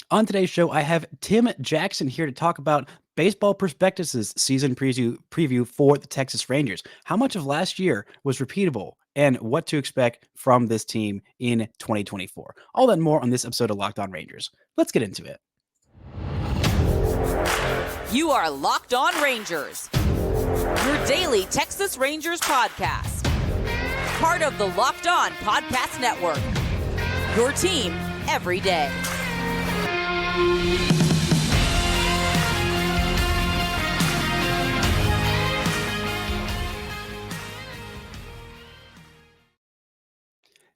On today's show, I have Tim Jackson here to talk about Baseball Prospectus's season preview for the Texas Rangers. How much of last year was repeatable and what to expect from this team in 2024. All that and more on this episode of Locked On Rangers. Let's get into it. You are Locked On Rangers, your daily Texas Rangers podcast. Part of the Locked On Podcast Network, your team every day.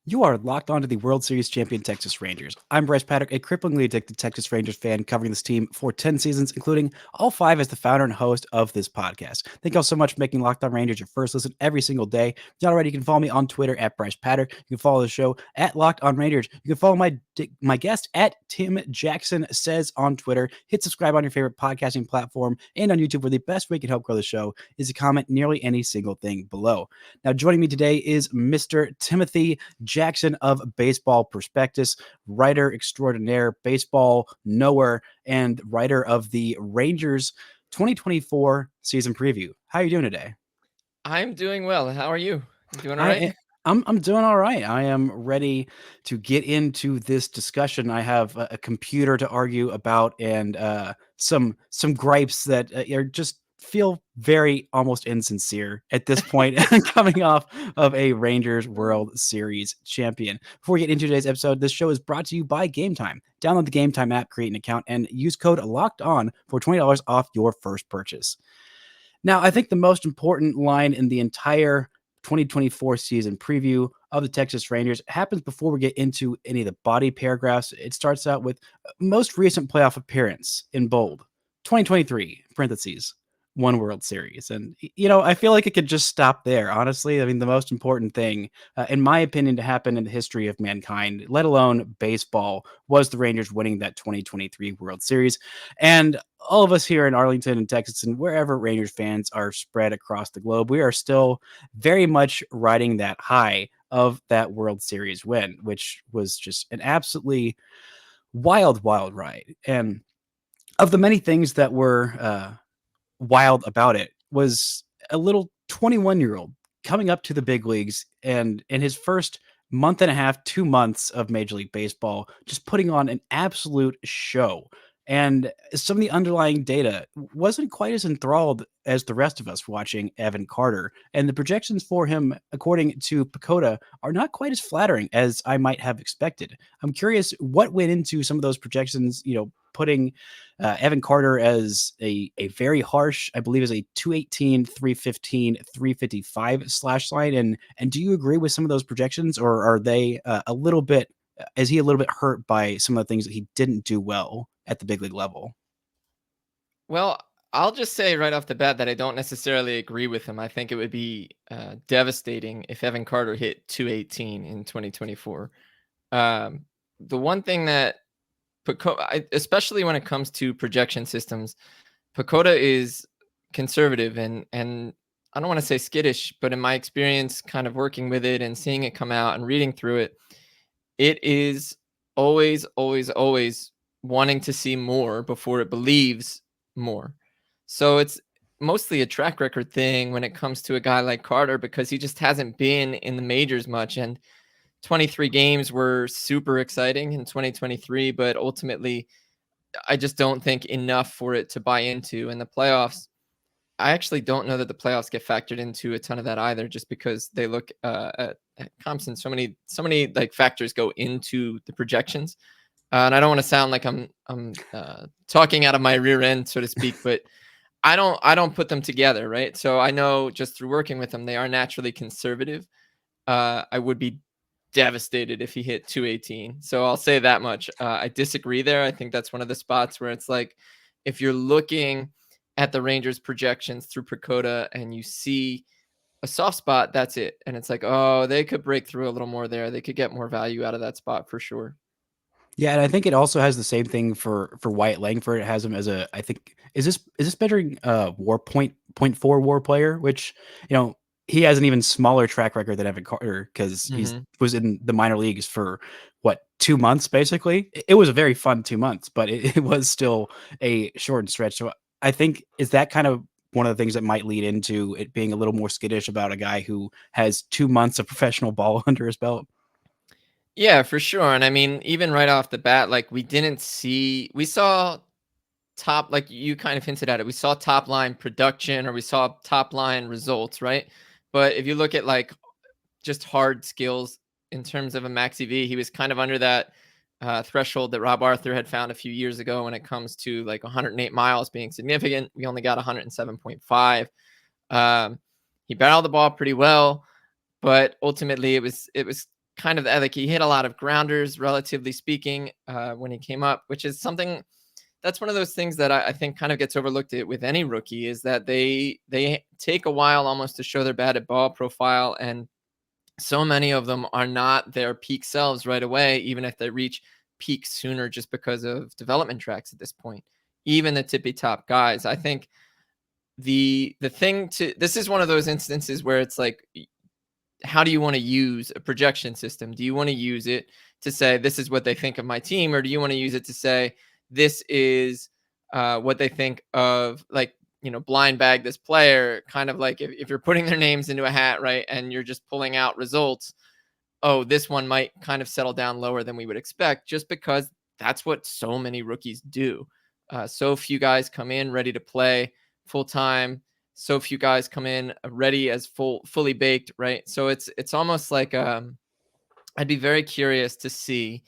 You are locked onto the World Series champion Texas Rangers. I'm Bryce Patrick, a cripplingly addicted Texas Rangers fan covering this team for 10 seasons, including all 5 as the founder and host of this podcast. Thank you all so much for making Locked On Rangers your first listen every single day. If you're not already, you can follow me on Twitter at Bryce Patrick. You can follow the show at Locked On Rangers. You can follow my guest at Tim Jackson Says on Twitter. Hit subscribe on your favorite podcasting platform and on YouTube, where the best way you can help grow the show is to comment nearly any single thing below. Now, joining me today is Mr. Timothy Jackson of Baseball Prospectus, writer extraordinaire, baseball knower, and writer of the Rangers 2024 season preview. How are you doing today? I'm doing well. How are you? You doing all right? I'm doing all right. I am ready to get into this discussion. I have a computer to argue about and some gripes that are just feel very almost insincere at this point, coming off of a Rangers World Series champion. Before we get into today's episode, this show is brought to you by Gametime. Download the Gametime app, create an account, and use code LOCKEDON for $20 off your first purchase. Now, I think the most important line in the entire 2024 season preview of the Texas Rangers happens before we get into any of the body paragraphs. It starts out with most recent playoff appearance in bold, 2023, parentheses, one World Series. And, I feel like it could just stop there, honestly. I mean, the most important thing, in my opinion, to happen in the history of mankind, let alone baseball, was the Rangers winning that 2023 World Series. And all of us here in Arlington and Texas and wherever Rangers fans are spread across the globe, we are still very much riding that high of that World Series win, which was just an absolutely wild ride. And of the many things that were wild about it was a little 21-year-old coming up to the big leagues and in his first month and a half, 2 months of Major League Baseball, just putting on an absolute show. And some of the underlying data wasn't quite as enthralled as the rest of us watching Evan Carter. And the projections for him, according to PECOTA, are not quite as flattering as I might have expected. I'm curious what went into some of those projections, putting Evan Carter as a very harsh, I believe, is a 218, 315, 355 slash line. And do you agree with some of those projections, or are they is he a little bit hurt by some of the things that he didn't do well at the big league level? Well, I'll just say right off the bat that I don't necessarily agree with him. I think it would be devastating if Evan Carter hit 218 in 2024. The one thing that especially when it comes to projection systems, PECOTA is conservative and I don't want to say skittish, but in my experience kind of working with it and seeing it come out and reading through it, it is always wanting to see more before it believes more. So it's mostly a track record thing when it comes to a guy like Carter, because he just hasn't been in the majors much. And 23 games were super exciting in 2023, but ultimately I just don't think enough for it to buy into. And the playoffs, I actually don't know that the playoffs get factored into a ton of that either, just because they look at comps and so many like factors go into the projections. And I don't want to sound like I'm talking out of my rear end, so to speak, but I don't put them together, right? So I know just through working with them, they are naturally conservative. I would be devastated if he hit 218. So I'll say that much. I disagree there. I think that's one of the spots where it's like, if you're looking at the Rangers projections through PECOTA and you see a soft spot, that's it. And it's like, oh, they could break through a little more there. They could get more value out of that spot for sure. Yeah, and I think it also has the same thing for Wyatt Langford. It has him as I think is this measuring war point four WAR player, which he has an even smaller track record than Evan Carter because Mm-hmm. was in the minor leagues for what, 2 months basically. It was a very fun 2 months, but it was still a short stretch. So I think is that kind of one of the things that might lead into it being a little more skittish about a guy who has 2 months of professional ball under his belt. Yeah, for sure. And I mean, even right off the bat, like we saw top, like you kind of hinted at it. We saw top line production or we saw top line results, right? But if you look at like just hard skills in terms of a max EV, he was kind of under that threshold that Rob Arthur had found a few years ago when it comes to like 108 miles being significant. We only got 107.5. He barreled the ball pretty well, but ultimately it was kind of like he hit a lot of grounders, relatively speaking, when he came up, which is something that's one of those things that I think kind of gets overlooked with any rookie, is that they take a while almost to show their batted ball profile, and so many of them are not their peak selves right away, even if they reach peak sooner just because of development tracks at this point. Even the tippy top guys, I think the thing to this is one of those instances where it's like, how do you want to use a projection system? Do you want to use it to say this is what they think of my team, or do you want to use it to say this is what they think of, like, blind bag this player, kind of like if you're putting their names into a hat, right, and you're just pulling out results. Oh, this one might kind of settle down lower than we would expect, just because that's what so many rookies do. So few guys come in ready to play full time. So few guys come in ready as fully baked, right? So it's almost like I'd be very curious to see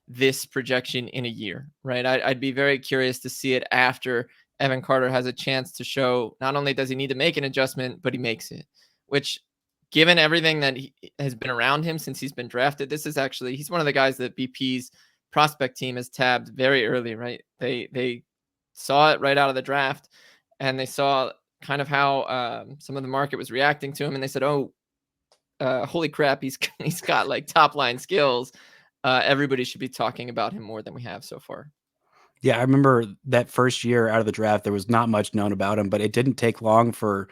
this projection in a year, right? I'd be very curious to see it after Evan Carter has a chance to show not only does he need to make an adjustment, but he makes it, which, given everything that has been around him since he's been drafted, he's one of the guys that BP's prospect team has tabbed very early, right? They saw it right out of the draft, and they saw kind of how some of the market was reacting to him, and they said, "Oh, holy crap, he's got like top line skills. Everybody should be talking about him more than we have so far." Yeah, I remember that first year out of the draft, there was not much known about him, but it didn't take long for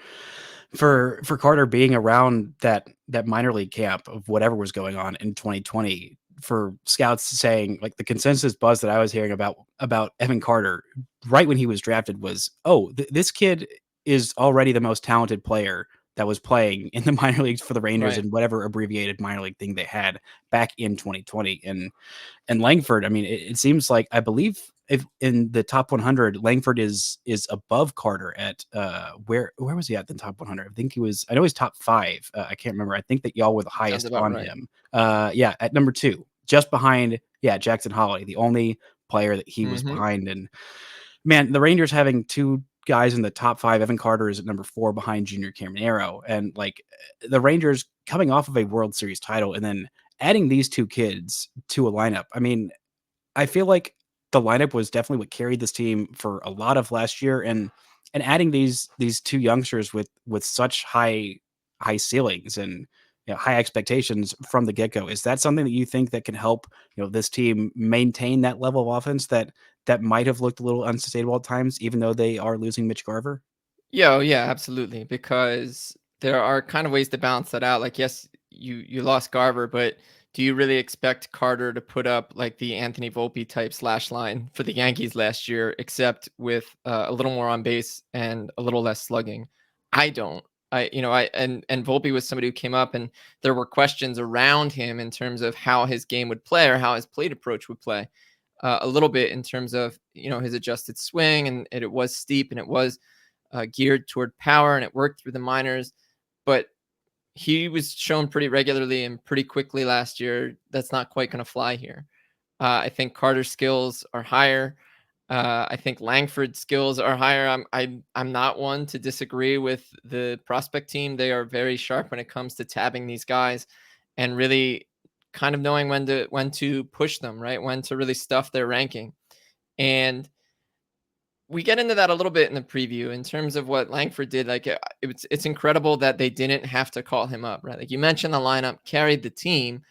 Carter being around that minor league camp of whatever was going on in 2020, for scouts saying, like, the consensus buzz that I was hearing about Evan Carter right when he was drafted was, oh, this kid is already the most talented player that was playing in the minor leagues for the Rangers Right. in whatever abbreviated minor league thing they had back in 2020. And Langford, I mean, it seems like, I believe, if in the top 100, Langford is above Carter at where was he at the top 100? I think he was. I know he's top 5. I can't remember. I think that y'all were the Sounds highest about on right. him. Yeah, at number 2, just behind Jackson Holly, the only player that he was Mm-hmm. behind. And man, the Rangers having 2 guys in the top 5. Evan Carter is at number 4 behind Junior Caminero, and like the Rangers coming off of a World Series title and then adding these 2 kids to a lineup. I mean, I feel like the lineup was definitely what carried this team for a lot of last year, and adding these 2 youngsters with such high ceilings and high expectations from the get-go. Is that something that you think that can help, this team maintain that level of offense that might have looked a little unsustainable at times, even though they are losing Mitch Garver? Yeah, oh, yeah, absolutely. Because there are kind of ways to balance that out. Like, yes, you lost Garver, but do you really expect Carter to put up like the Anthony Volpe type slash line for the Yankees last year, except with a little more on base and a little less slugging? I don't. And Volpe was somebody who came up, and there were questions around him in terms of how his game would play or how his plate approach would play. A little bit in terms of his adjusted swing, and it was steep, and it was geared toward power, and it worked through the minors, but he was shown pretty regularly and pretty quickly last year. That's not quite going to fly here. I think Carter's skills are higher. I think Langford's skills are higher. I'm not one to disagree with the prospect team. They are very sharp when it comes to tabbing these guys and really kind of knowing when to push them, right? When to really stuff their ranking. And we get into that a little bit in the preview in terms of what Langford did. Like, it's incredible that they didn't have to call him up, right? Like you mentioned, the lineup carried the team,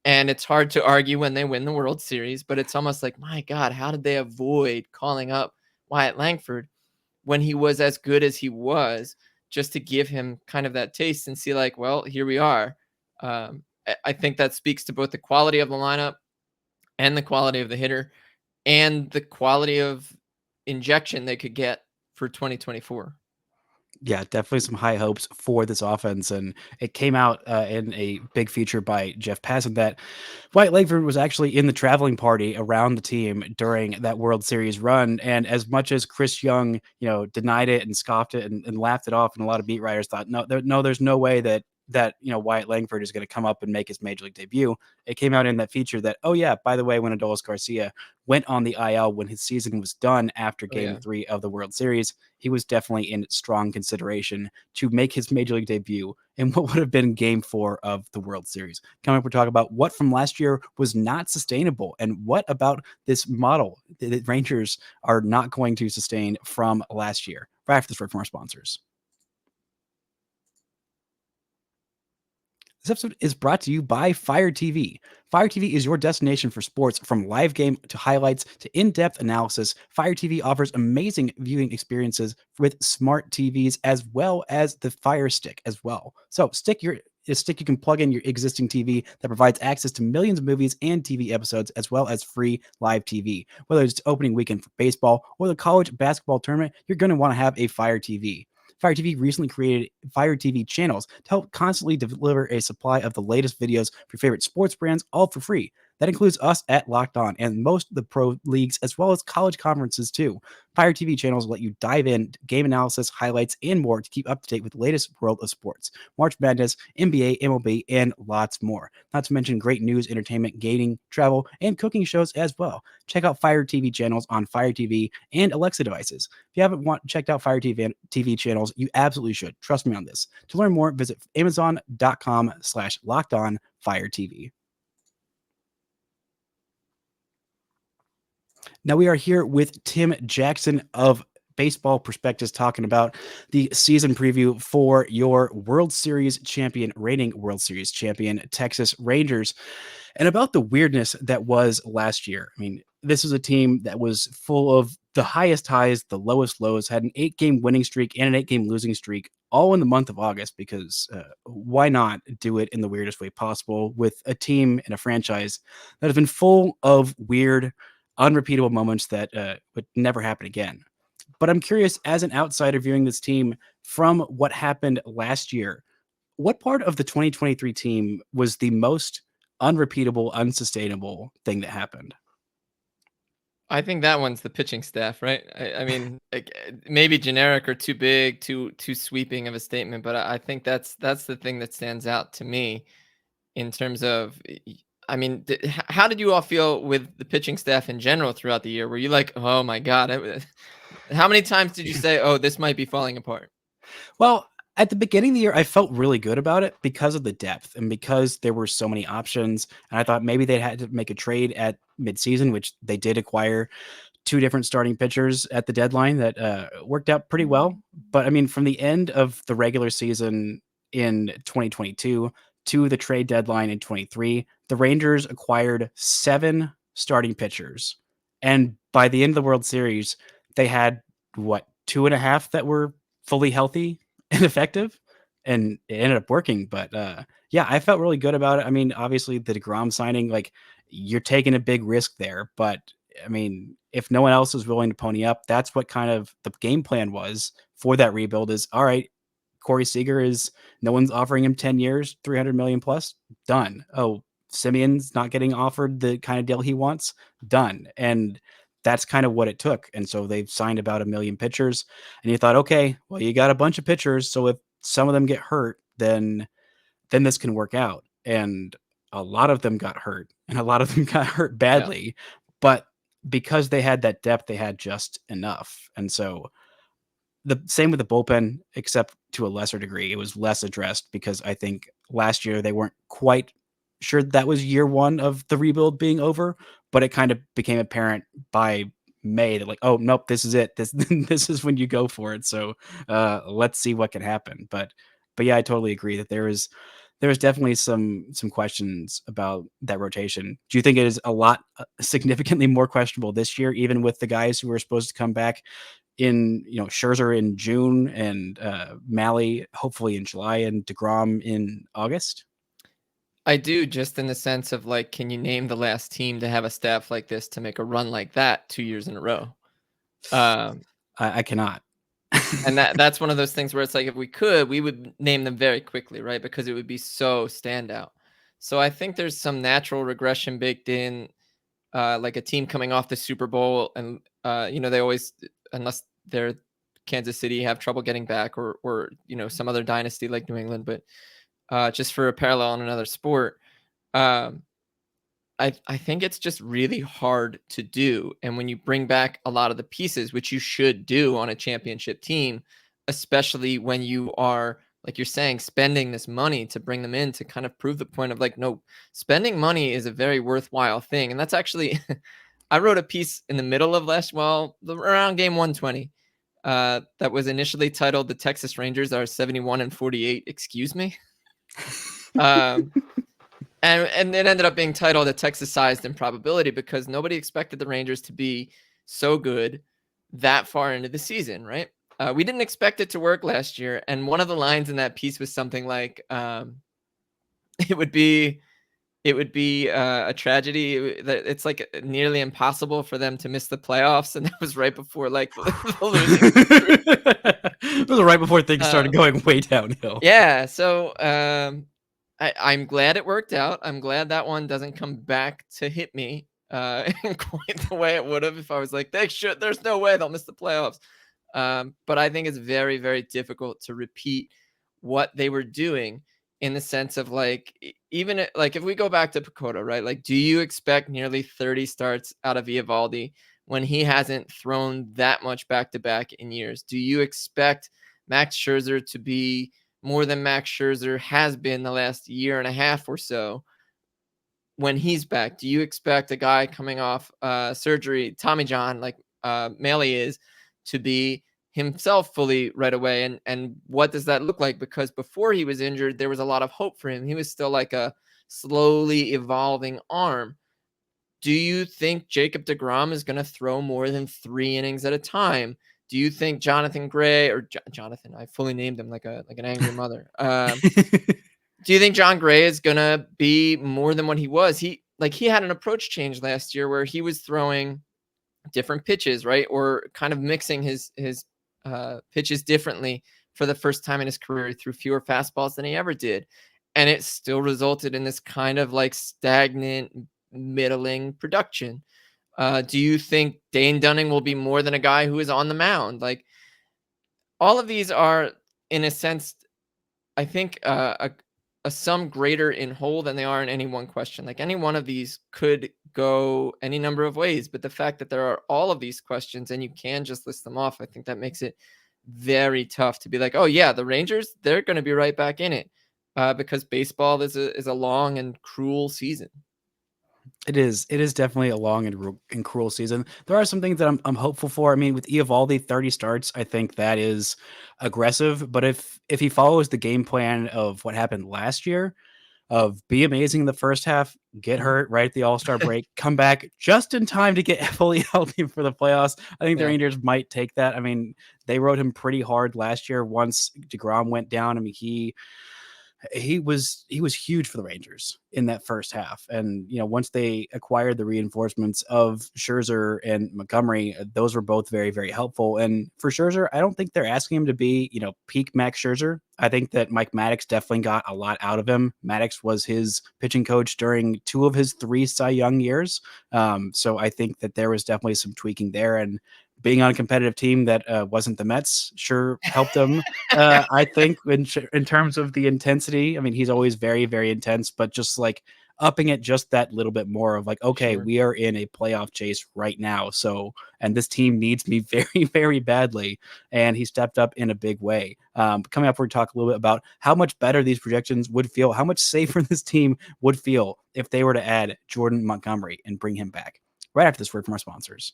and it's hard to argue when they win the World Series, but it's almost like, my God, how did they avoid calling up Wyatt Langford when he was as good as he was just to give him kind of that taste and see like, well, here we are. I think that speaks to both the quality of the lineup and the quality of the hitter and the quality of injection they could get for 2024. Yeah, definitely some high hopes for this offense. And it came out in a big feature by Jeff Passan that White Langford was actually in the traveling party around the team during that World Series run. And as much as Chris Young, denied it and scoffed it and laughed it off, and a lot of beat writers thought, there's no way that Wyatt Langford is going to come up and make his major league debut. It came out in that feature that, oh yeah, by the way, when Adolis Garcia went on the IL when his season was done after Game 3 of the World Series, he was definitely in strong consideration to make his major league debut in what would have been Game 4 of the World Series. Coming up, we're talking about what from last year was not sustainable and what about this model the Rangers are not going to sustain from last year. Right after this word from our sponsors. This episode is brought to you by Fire TV. Fire TV is your destination for sports, from live game to highlights to in-depth analysis. Fire TV offers amazing viewing experiences with smart TVs as well as the Fire Stick as well. So a stick you can plug in your existing TV that provides access to millions of movies and TV episodes as well as free live TV. Whether it's opening weekend for baseball or the college basketball tournament, you're going to want to have a Fire TV. Fire TV recently created Fire TV channels to help constantly deliver a supply of the latest videos for your favorite sports brands, all for free. That includes us at Locked On and most of the pro leagues, as well as college conferences too. Fire TV channels let you dive in, game analysis, highlights, and more to keep up to date with the latest world of sports. March Madness, NBA, MLB, and lots more. Not to mention great news, entertainment, gaming, travel, and cooking shows as well. Check out Fire TV channels on Fire TV and Alexa devices. If you haven't checked out Fire TV channels, you absolutely should. Trust me on this. To learn more, visit Amazon.com/LockedOnFireTV. Now we are here with Tim Jackson of Baseball Prospectus talking about the season preview for your World Series champion, reigning World Series champion, Texas Rangers, and about the weirdness that was last year. I mean, this was a team that was full of the highest highs, the lowest lows, had an 8-game winning streak and an 8-game losing streak all in the month of August, because why not do it in the weirdest way possible with a team and a franchise that has been full of weird, unrepeatable moments that would never happen again. But I'm curious, as an outsider viewing this team from what happened last year, what part of the 2023 team was the most unrepeatable, unsustainable thing that happened? I think that one's the pitching staff, right? I mean, like, maybe generic or too big, too sweeping of a statement, but I think that's the thing that stands out to me in terms of. I mean, how did you all feel with the pitching staff in general throughout the year? Were you like, oh my God, how many times did you say, oh, this might be falling apart? Well, at the beginning of the year, I felt really good about it because of the depth and because there were so many options. And I thought maybe they had to make a trade at midseason, which they did acquire 2 different starting pitchers at the deadline that worked out pretty well. But I mean, from the end of the regular season in 2022 to the trade deadline in 23, the Rangers acquired 7 starting pitchers. And by the end of the World Series, they had 2.5 that were fully healthy and effective, and it ended up working. But yeah, I felt really good about it. I mean, obviously the DeGrom signing, like, you're taking a big risk there, but I mean, if no one else is willing to pony up, that's what kind of the game plan was for that rebuild. Is all right, Corey Seager is, no one's offering him 10 years, 300 million plus, done. Oh, Simeon's not getting offered the kind of deal he wants, done. And that's kind of what it took. And so they've signed about 1 million pitchers, and you thought, okay, well, you got a bunch of pitchers, so if some of them get hurt, then this can work out. And a lot of them got hurt, and a lot of them got hurt badly. Yeah. But because they had that depth, they had just enough. And so the same with the bullpen, except to a lesser degree, it was less addressed because I think last year they weren't quite sure that was year 1 of the rebuild being over, but it kind of became apparent by May that, like, oh nope, this is it. This is when you go for it. So let's see what can happen. But yeah, I totally agree that there was definitely some questions about that rotation. Do you think it is a lot significantly more questionable this year, even with the guys who were supposed to come back in, Scherzer in June and Malley hopefully in July and DeGrom in August? I do, just in the sense of like, can you name the last team to have a staff like this to make a run like that 2 years in a row? I cannot. And that's one of those things where it's like, if we could, we would name them very quickly, right? Because it would be so standout. So I think there's some natural regression baked in, like a team coming off the Super Bowl, and they always, unless they're Kansas City, have trouble getting back, or some other dynasty like New England. But just for a parallel in another sport, um, I think it's just really hard to do. And when you bring back a lot of the pieces, which you should do on a championship team, especially when you are, like you're saying, spending this money to bring them in to kind of prove the point of like, no, spending money is a very worthwhile thing. And that's actually, I wrote a piece in the middle of around game 120, that was initially titled "The Texas Rangers Are 71-48, Excuse Me." And it ended up being titled "A Texas-Sized Improbability," because nobody expected the Rangers to be so good that far into the season, right? We didn't expect it to work last year. And one of the lines in that piece was something like, it would be a tragedy. It's like nearly impossible for them to miss the playoffs. And that was right before like the losing. It was right before things started going way downhill. Yeah. So I'm glad it worked out. I'm glad that one doesn't come back to hit me in quite the way it would have if I was like, there's no way they'll miss the playoffs. But I think it's very, very difficult to repeat what they were doing, in the sense of like, even like if we go back to Pacoda, right? Like, do you expect nearly 30 starts out of Eovaldi when he hasn't thrown that much back to back in years? Do you expect Max Scherzer to be more than Max Scherzer has been the last year and a half or so when he's back? Do you expect a guy coming off surgery, Tommy John, like Malley is, to be himself fully right away? And what does that look like? Because before he was injured, there was a lot of hope for him. He was still like a slowly evolving arm. Do you think Jacob DeGrom is going to throw more than 3 innings at a time? Do you think Jonathan Gray, or Jonathan, I fully named him like an angry mother. Do you think John Gray is going to be more than what he was? He had an approach change last year where he was throwing different pitches, right? Or kind of mixing his pitches differently for the first time in his career. He threw fewer fastballs than he ever did. And it still resulted in this kind of like stagnant, middling production. Do you think Dane Dunning will be more than a guy who is on the mound? Like, all of these are, in a sense, I think a sum greater in whole than they are in any one question. Like, any one of these could go any number of ways, but the fact that there are all of these questions and you can just list them off, I think that makes it very tough to be like, oh yeah, the Rangers, they're going to be right back in it, because baseball is a long and cruel season. It is definitely a long and cruel season. There are some things that I'm hopeful for. I mean, with Eovaldi, 30 starts, I think that is aggressive. But if he follows the game plan of what happened last year, of be amazing in the first half, get hurt right at the All-Star break, come back just in time to get fully healthy for the playoffs, I think the Rangers might take that. I mean, they rode him pretty hard last year once DeGrom went down. I mean, he was huge for the Rangers in that first half. And, once they acquired the reinforcements of Scherzer and Montgomery, those were both very, very helpful. And for Scherzer, I don't think they're asking him to be, peak Max Scherzer. I think that Mike Maddox definitely got a lot out of him. Maddox was his pitching coach during 2 of his 3 Cy Young years. So I think that there was definitely some tweaking there. And being on a competitive team that wasn't the Mets sure helped him. I think in terms of the intensity, I mean, he's always very, very intense, but just like upping it just that little bit more of like, okay, Sure. we are in a playoff chase right now. So, and this team needs me very, very badly. And he stepped up in a big way. Coming up, we're going to talk a little bit about how much better these projections would feel, how much safer this team would feel if they were to add Jordan Montgomery and bring him back. Right after this word from our sponsors.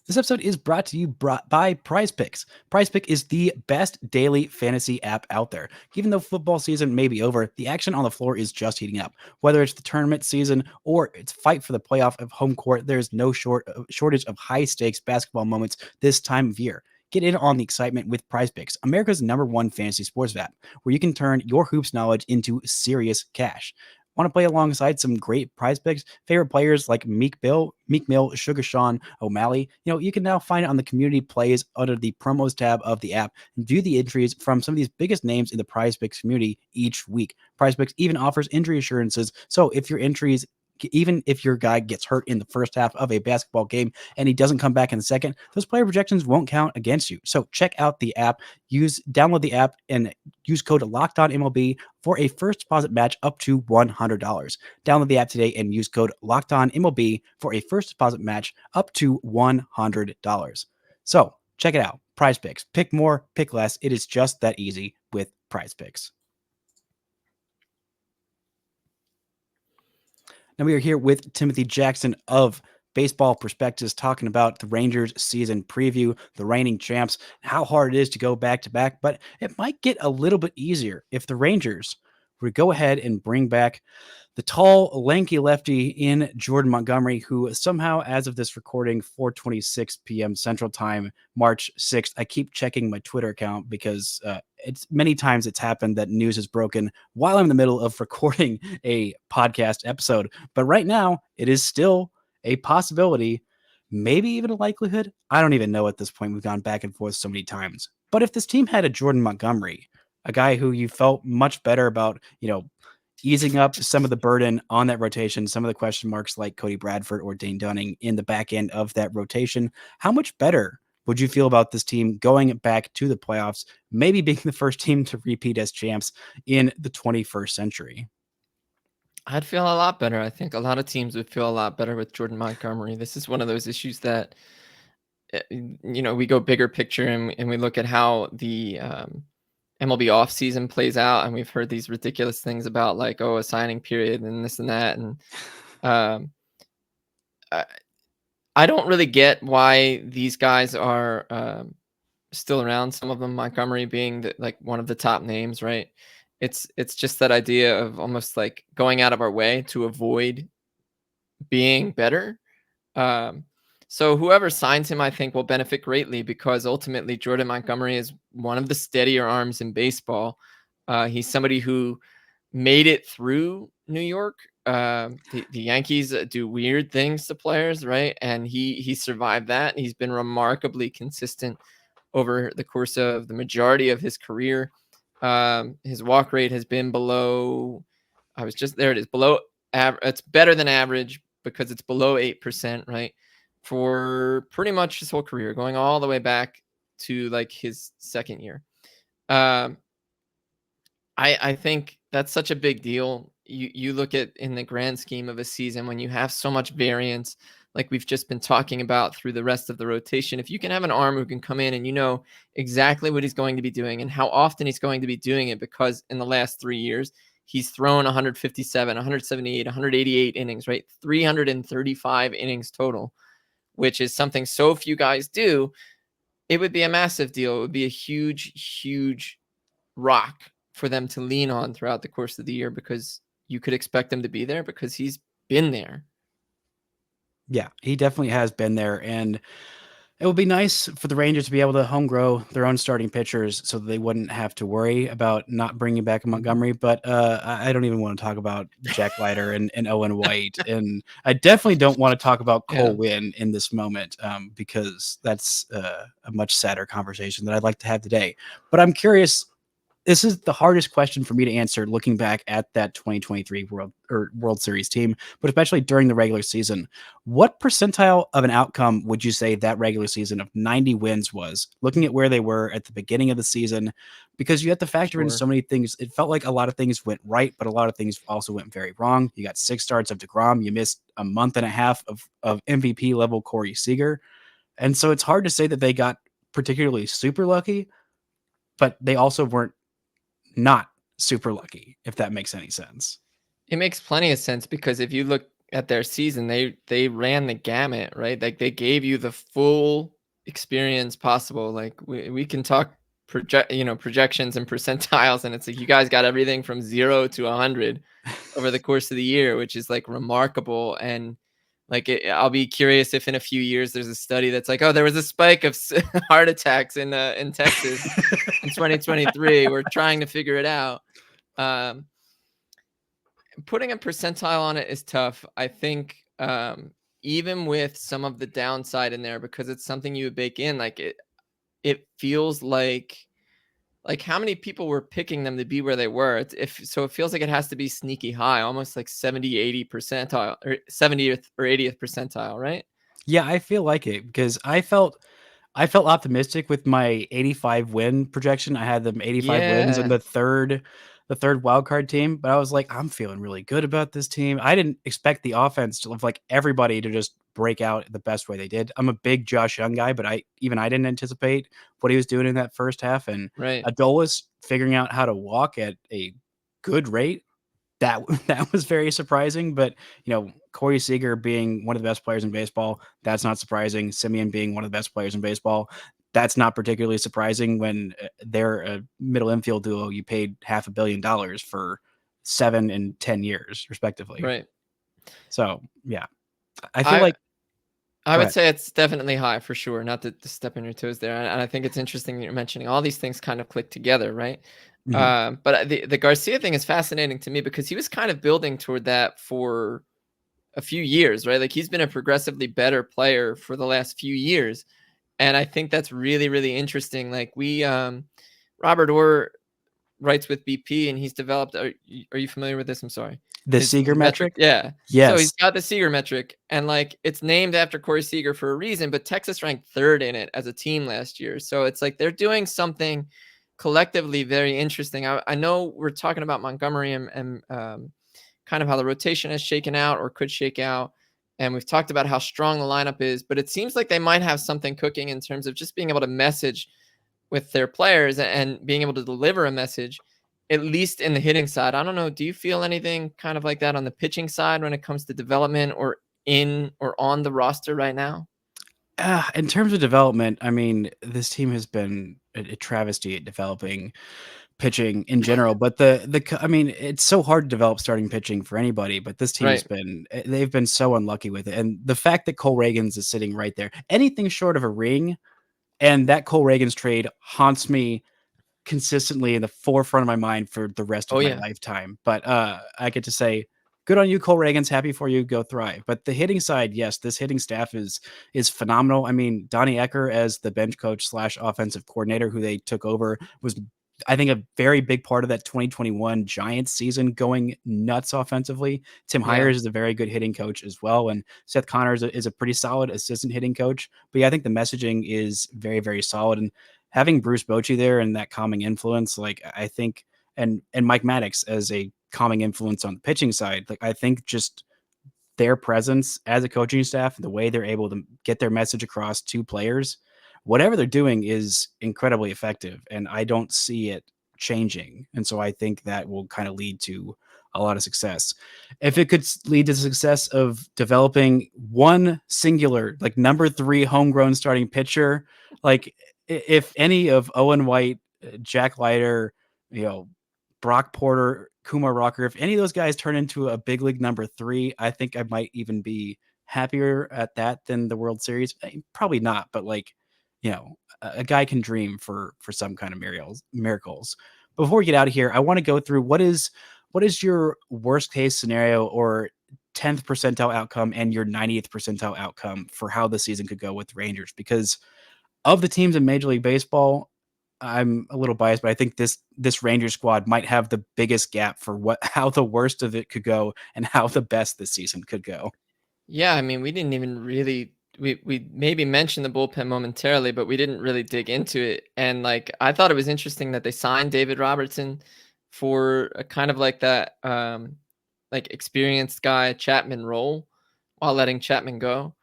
This episode is brought to you by PrizePicks. PrizePicks is the best daily fantasy app out there. Even though football season may be over, the action on the floor is just heating up. Whether it's the tournament season or it's fight for the playoff of home court, there's no shortage of high-stakes basketball moments this time of year. Get in on the excitement with PrizePicks, America's #1 fantasy sports app, where you can turn your hoops knowledge into serious cash. Want to play alongside some great prize picks? Favorite players like Meek Mill, Sugar Sean, O'Malley. You can now find it on the community plays under the promos tab of the app and view the entries from some of these biggest names in the prize picks community each week. Prize picks even offers injury assurances. So if your entries even if your guy gets hurt in the first half of a basketball game and he doesn't come back in the second, those player projections won't count against you. So check out the app, download the app and use code LOCKEDONMLB for a first deposit match up to $100. Download the app today and use code LOCKEDONMLB for a first deposit match up to $100. So check it out. Prize Picks. Pick more, pick less. It is just that easy with Prize Picks. Now we are here with Timothy Jackson of Baseball Prospectus talking about the Rangers season preview, the reigning champs, how hard it is to go back to back, but it might get a little bit easier if the Rangers would go ahead and bring back the tall, lanky lefty in Jordan Montgomery, who somehow, as of this recording, 4:26 p.m. Central Time, March 6th, I keep checking my Twitter account because it's many times it's happened that news is broken while I'm in the middle of recording a podcast episode. But right now, it is still a possibility, maybe even a likelihood. I don't even know at this point. We've gone back and forth so many times. But if this team had a Jordan Montgomery, a guy who you felt much better about, easing up some of the burden on that rotation, some of the question marks like Cody Bradford or Dane Dunning in the back end of that rotation, how much better would you feel about this team going back to the playoffs, maybe being the first team to repeat as champs in the 21st century? I'd feel a lot better. I think a lot of teams would feel a lot better with Jordan Montgomery. This is one of those issues that, we go bigger picture and we look at how the MLB offseason plays out, and we've heard these ridiculous things about like, a signing period and this and that. And I don't really get why these guys are still around. Some of them, Montgomery being like one of the top names, right? It's just that idea of almost like going out of our way to avoid being better. So whoever signs him, I think, will benefit greatly because ultimately Jordan Montgomery is one of the steadier arms in baseball. He's somebody who made it through New York. The Yankees do weird things to players, right? And he survived that. He's been remarkably consistent over the course of the majority of his career. His walk rate has been below. There it is, below average. It's better than average because it's below 8%, right? For pretty much his whole career, going all the way back to like his second year. I think that's such a big deal. You look at in the grand scheme of a season when you have so much variance, like we've just been talking about through the rest of the rotation. If you can have an arm who can come in and you know exactly what he's going to be doing and how often he's going to be doing it, because in the last 3 years, he's thrown 157, 178, 188 innings, right? 335 innings total, which is something so few guys do. It would be a massive deal. It would be a huge, huge rock for them to lean on throughout the course of the year because you could expect him to be there because he's been there. Yeah, he definitely has been there. And it would be nice for the Rangers to be able to home grow their own starting pitchers so that they wouldn't have to worry about not bringing back Montgomery. But I don't even want to talk about Jack Leiter and Owen White. And I definitely don't want to talk about Cole Winn in this moment because that's a much sadder conversation that I'd like to have today. But I'm curious. This is the hardest question for me to answer looking back at that 2023 World Series team, but especially during the regular season. What percentile of an outcome would you say that regular season of 90 wins was, looking at where they were at the beginning of the season? Because you have to factor in so many things. It felt like a lot of things went right, but a lot of things also went very wrong. You got 6 starts of DeGrom. You missed a month and a half of MVP level Corey Seager. And so it's hard to say that they got particularly super lucky, but they also weren't not super lucky, if that makes any sense. It makes plenty of sense because if you look at their season, they ran the gamut, right? Like they gave you the full experience possible. Like we can talk projections and percentiles, and it's like you guys got everything from 0 to 100 over the course of the year, which is like remarkable. And like I'll be curious if in a few years there's a study that's like, oh, there was a spike of heart attacks in Texas in 2023. We're trying to figure it out. Putting a percentile on it is tough. I think even with some of the downside in there, because it's something you would bake in, like it feels like how many people were picking them to be where they were. It feels like it has to be sneaky high, almost like 70, 80 percentile or 70th or 80th percentile, right? Yeah, I feel like it because I felt optimistic with my 85 win projection. I had them 85 wins and Yeah, the third wild card team, but I was like, I'm feeling really good about this team. I didn't expect the offense to like everybody to just break out the best way they did. I'm a big Josh Young guy, but I didn't anticipate what he was doing in that first half. And right. Adolis figuring out how to walk at a good rate, that that was very surprising. But Corey Seager being one of the best players in baseball, that's not surprising. Simeon being one of the best players in baseball, that's not particularly surprising when they're a middle infield duo you paid $500 million for 7 and 10 years respectively. Right. So yeah, I feel like I go would ahead. say it's definitely high for sure. Not to step on your toes there, and I think it's interesting that you're mentioning all these things kind of click together, right? Mhm. But the Garcia thing is fascinating to me because he was kind of building toward that for a few years, right? Like he's been a progressively better player for the last few years, and I think that's really really interesting. Like Robert Orr writes with BP, and he's developed. Are you familiar with this? I'm sorry. The His Seager metric, metric? yeah. So he's Yes. got the Seager metric, and like it's named after Corey Seager for a reason. But Texas ranked 3rd in it as a team last year, so it's like they're doing something collectively very interesting. I know we're talking about Montgomery and kind of how the rotation has shaken out or could shake out, and we've talked about how strong the lineup is. But it seems like they might have something cooking in terms of just being able to message with their players and being able to deliver a message, at least in the hitting side. I don't know. Do you feel anything kind of like that on the pitching side when it comes to development or in or on the roster right now? In terms of development, I mean, this team has been a travesty at developing pitching in general, but I mean, it's so hard to develop starting pitching for anybody, but this team has Right. been they've been so unlucky with it. And the fact that Cole Reagans is sitting right there, anything short of a ring, and that Cole Reagans trade haunts me consistently in the forefront of my mind for the rest Oh of my yeah. lifetime. But I get to say, good on you, Cole Reagans. Happy for you. Go thrive. But the hitting side, yes, this hitting staff is phenomenal. I mean, Donnie Ecker as the bench coach slash offensive coordinator, who they took over, was I think a very big part of that 2021 Giants season going nuts offensively. Tim Yeah. Hires is a very good hitting coach as well. And Seth Connors is a pretty solid assistant hitting coach. But yeah, I think the messaging is very, very solid. And having Bruce Bochy there and that calming influence, like I think, and Mike Maddox as a calming influence on the pitching side, like I think just their presence as a coaching staff, the way they're able to get their message across to players, whatever they're doing is incredibly effective. And I don't see it changing. And so I think that will kind of lead to a lot of success. If it could lead to the success of developing one singular, like number 3 homegrown starting pitcher, like if any of Owen White, Jack Leiter, you know, Brock Porter, Kumar Rocker, if any of those guys turn into a big league number 3, I think I might even be happier at that than the World Series. Probably not, but like, a guy can dream for some kind of miracles. Before we get out of here, I want to go through what is your worst case scenario or 10th percentile outcome and your 90th percentile outcome for how the season could go with Rangers, because of the teams in Major League Baseball, I'm a little biased, but I think this Ranger squad might have the biggest gap for how the worst of it could go and how the best this season could go. Yeah. I mean, we didn't even really we maybe mentioned the bullpen momentarily, but we didn't really dig into it. And like I thought it was interesting that they signed David Robertson for a kind of like that like experienced guy Chapman role while letting Chapman go.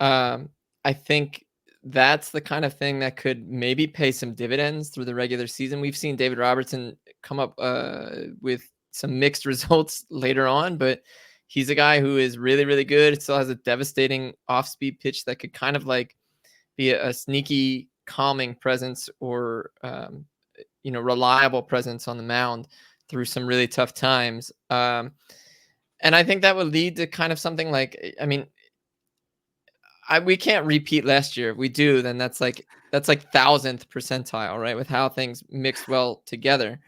I think that's the kind of thing that could maybe pay some dividends through the regular season. We've seen David Robertson come up with some mixed results later on, but he's a guy who is really, really good. It still has a devastating off-speed pitch that could kind of like be a sneaky calming presence or, reliable presence on the mound through some really tough times. And I think that would lead to kind of something like, I mean, we can't repeat last year. If we do, then that's like 1000th percentile, right? With how things mixed well together.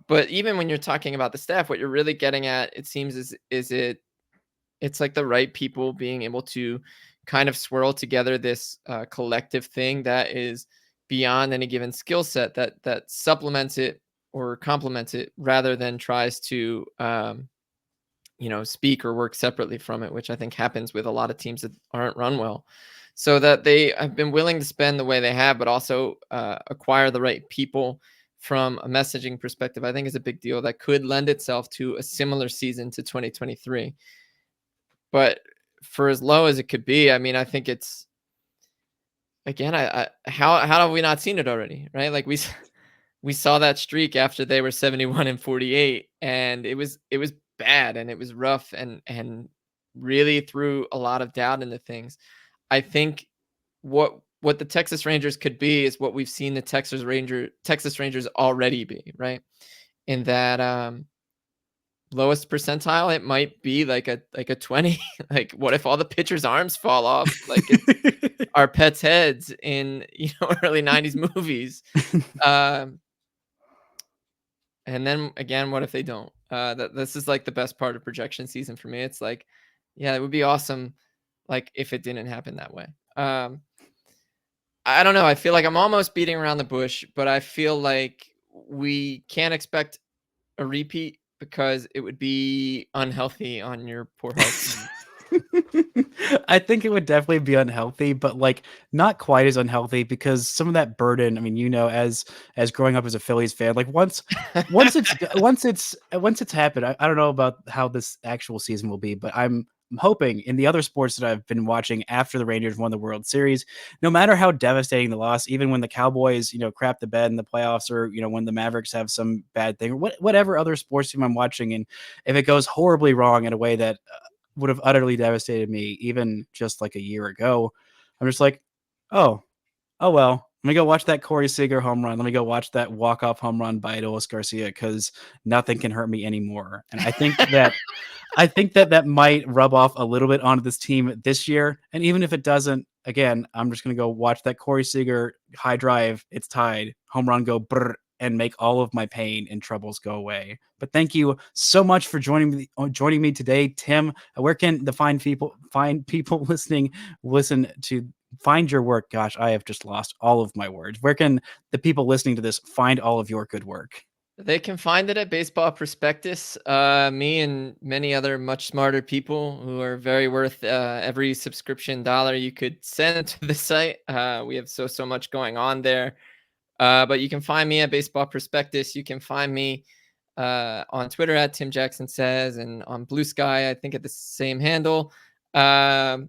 But even when you're talking about the staff, what you're really getting at, it seems, it's like the right people being able to kind of swirl together this collective thing that is beyond any given skill set that supplements it or complements it rather than tries to speak or work separately from it, which I think happens with a lot of teams that aren't run well. So that they have been willing to spend the way they have, but also acquire the right people from a messaging perspective, I think is a big deal that could lend itself to a similar season to 2023. But for as low as it could be, I mean, I think it's, again, how have we not seen it already, right? Like we saw that streak after they were 71-48, and it was bad and it was rough and really threw a lot of doubt into things. I think what the Texas Rangers could be is what we've seen the Texas Rangers already be, right? In that lowest percentile, it might be like a 20. Like, what if all the pitchers' arms fall off? Like it's our pets' heads in early 90s movies. And then again, what if they don't? This is like the best part of projection season for me. It's like, yeah, it would be awesome, like if it didn't happen that way. I don't know. I feel like I'm almost beating around the bush, but I feel like we can't expect a repeat because it would be unhealthy on your poor health. I think it would definitely be unhealthy, but like not quite as unhealthy because some of that burden, I mean, as growing up as a Phillies fan, like once it's happened, I don't know about how this actual season will be, but I'm hoping in the other sports that I've been watching after the Rangers won the World Series, no matter how devastating the loss, even when the Cowboys, crap the bed in the playoffs, or, when the Mavericks have some bad thing, or whatever other sports team I'm watching, and if it goes horribly wrong in a way that would have utterly devastated me even just like a year ago, I'm just like, oh well, let me go watch that Corey Seager home run. Let me go watch that walk-off home run by Adolis Garcia, because nothing can hurt me anymore. And I think that might rub off a little bit onto this team this year. And even if it doesn't, again, I'm just going to go watch that Corey Seager high drive. It's tied. Home run, go brr, and make all of my pain and troubles go away. But thank you so much for joining me today, Tim. Where can the find people listening listen to find your work? Gosh, I have just lost all of my words. Where can the people listening to this find all of your good work? They can find it at Baseball Prospectus. Me and many other much smarter people who are very worth every subscription dollar you could send to the site. We have so much going on there. But you can find me at Baseball Prospectus. You can find me on Twitter at Tim Jackson Says, and on Blue Sky, I think at the same handle. And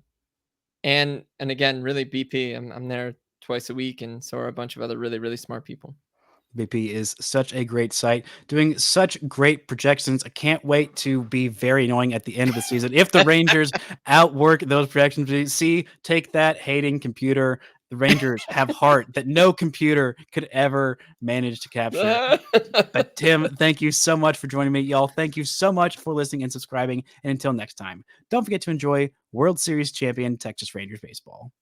again, really BP. I'm there twice a week, and so are a bunch of other really, really smart people. BP is such a great site, doing such great projections. I can't wait to be very annoying at the end of the season if the Rangers outwork those projections. See, take that, hating computer. The Rangers have heart that no computer could ever manage to capture. But Tim, thank you so much for joining me. Y'all, thank you so much for listening and subscribing. And until next time, don't forget to enjoy World Series champion Texas Rangers baseball.